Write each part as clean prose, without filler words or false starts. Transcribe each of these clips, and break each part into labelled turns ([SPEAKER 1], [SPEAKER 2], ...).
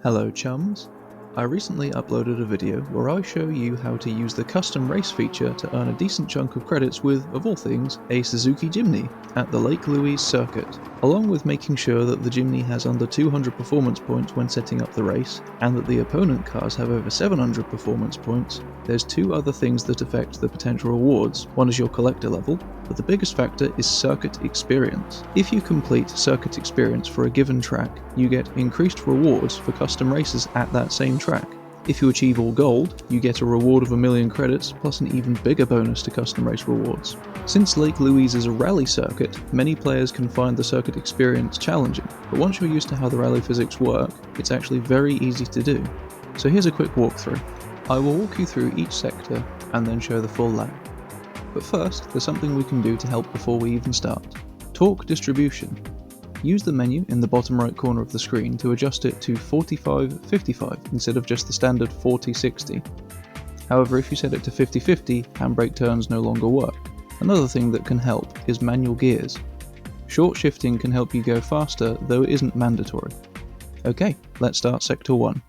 [SPEAKER 1] Hello chums! I recently uploaded a video where I show you how to use the custom race feature to earn a decent chunk of credits with, of all things, a Suzuki Jimny at the Lake Louise circuit. Along with making sure that the Jimny has under 200 performance points when setting up the race, and that the opponent cars have over 700 performance points, there's two other things that affect the potential rewards. One is your collector level, but the biggest factor is circuit experience. If you complete circuit experience for a given track, you get increased rewards for custom races at that same track. If you achieve all gold, you get a reward of 1,000,000 credits plus an even bigger bonus to custom race rewards. Since Lake Louise is a rally circuit, many players can find the circuit experience challenging, but once you're used to how the rally physics work, it's actually very easy to do. So here's a quick walkthrough. I will walk you through each sector and then show the full lap. But first, there's something we can do to help before we even start. Torque distribution. Use the menu in the bottom right corner of the screen to adjust it to 45-55 instead of just the standard 40-60. However, if you set it to 50-50, handbrake turns no longer work. Another thing that can help is manual gears. Short shifting can help you go faster, though it isn't mandatory. Okay, let's start Sector 1.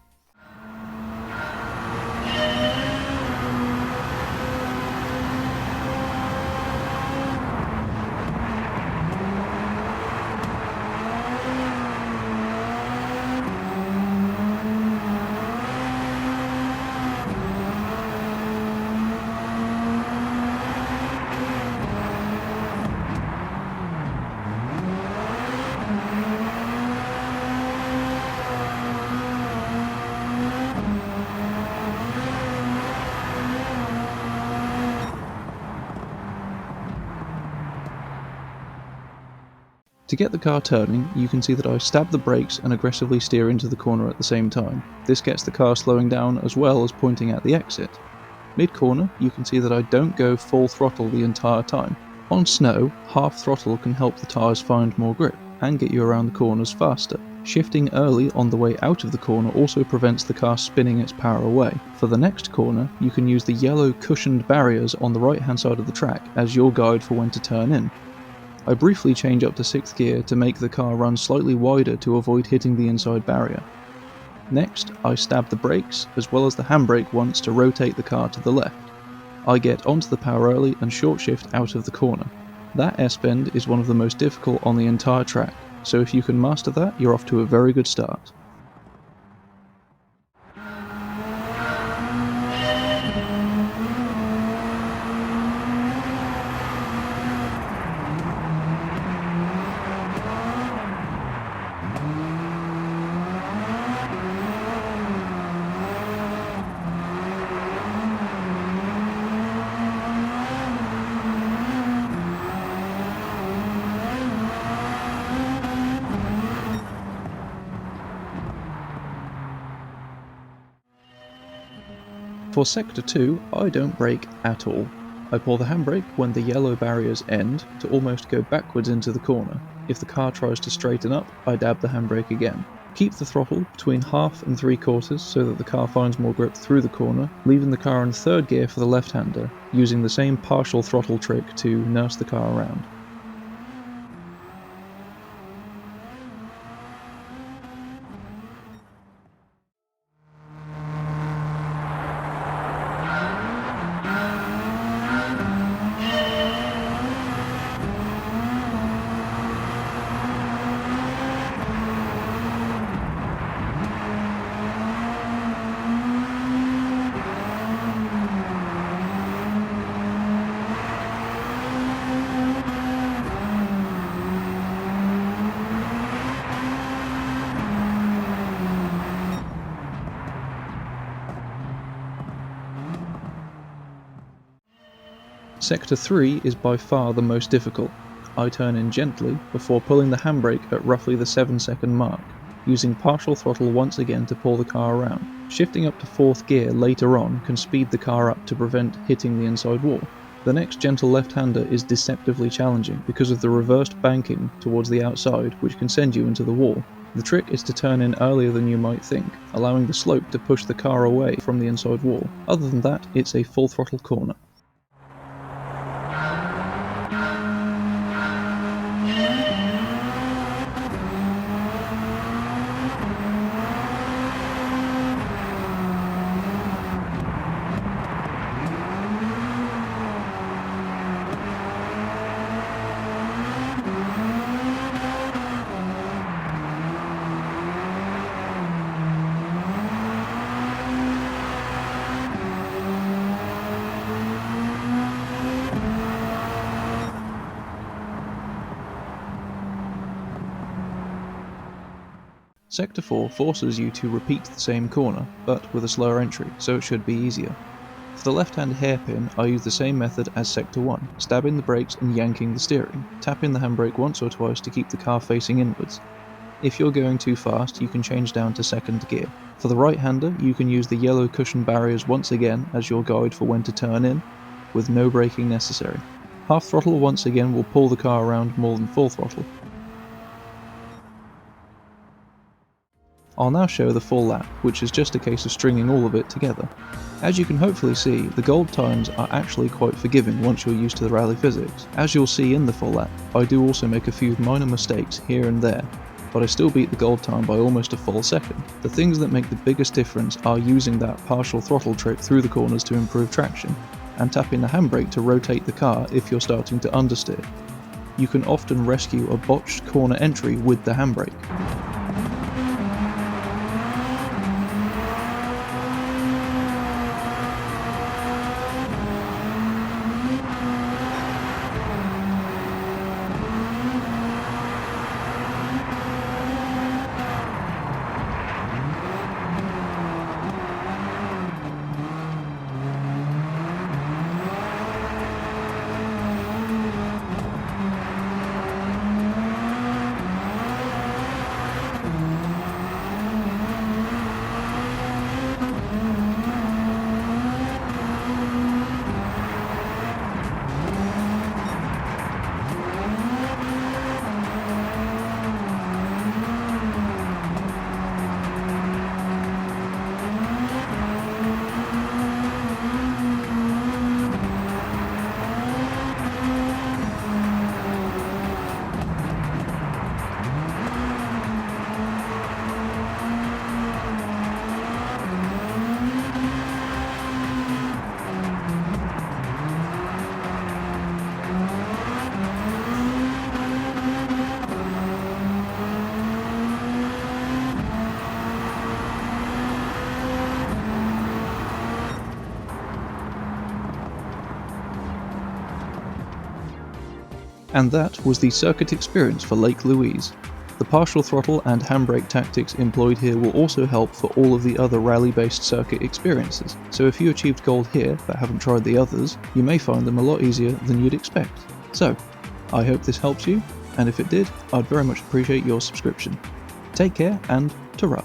[SPEAKER 1] To get the car turning, you can see that I stab the brakes and aggressively steer into the corner at the same time. This gets the car slowing down as well as pointing at the exit. Mid-corner, you can see that I don't go full throttle the entire time. On snow, half throttle can help the tyres find more grip and get you around the corners faster. Shifting early on the way out of the corner also prevents the car spinning its power away. For the next corner, you can use the yellow cushioned barriers on the right-hand side of the track as your guide for when to turn in. I briefly change up to 6th gear to make the car run slightly wider to avoid hitting the inside barrier. Next, I stab the brakes as well as the handbrake once to rotate the car to the left. I get onto the power early and short shift out of the corner. That S-bend is one of the most difficult on the entire track, so if you can master that, you're off to a very good start. For Sector 2, I don't brake at all. I pull the handbrake when the yellow barriers end to almost go backwards into the corner. If the car tries to straighten up, I dab the handbrake again. Keep the throttle between half and 3/4 so that the car finds more grip through the corner, leaving the car in 3rd gear for the left-hander, using the same partial throttle trick to nurse the car around. Sector 3 is by far the most difficult. I turn in gently before pulling the handbrake at roughly the 7-second mark, using partial throttle once again to pull the car around. Shifting up to 4th gear later on can speed the car up to prevent hitting the inside wall. The next gentle left-hander is deceptively challenging because of the reversed banking towards the outside, which can send you into the wall. The trick is to turn in earlier than you might think, allowing the slope to push the car away from the inside wall. Other than that, it's a full throttle corner. Sector 4 forces you to repeat the same corner, but with a slower entry, so it should be easier. For the left-hand hairpin, I use the same method as Sector 1, stabbing the brakes and yanking the steering, tapping the handbrake once or twice to keep the car facing inwards. If you're going too fast, you can change down to second gear. For the right-hander, you can use the yellow cushion barriers once again as your guide for when to turn in, with no braking necessary. Half throttle once again will pull the car around more than full throttle. I'll now show the full lap, which is just a case of stringing all of it together. As you can hopefully see, the gold times are actually quite forgiving once you're used to the rally physics. As you'll see in the full lap, I do also make a few minor mistakes here and there, but I still beat the gold time by almost a full second. The things that make the biggest difference are using that partial throttle trick through the corners to improve traction, and tapping the handbrake to rotate the car if you're starting to understeer. You can often rescue a botched corner entry with the handbrake. And that was the circuit experience for Lake Louise. The partial throttle and handbrake tactics employed here will also help for all of the other rally-based circuit experiences, so if you achieved gold here but haven't tried the others, you may find them a lot easier than you'd expect. So, I hope this helps you, and if it did, I'd very much appreciate your subscription. Take care, and ta-ra!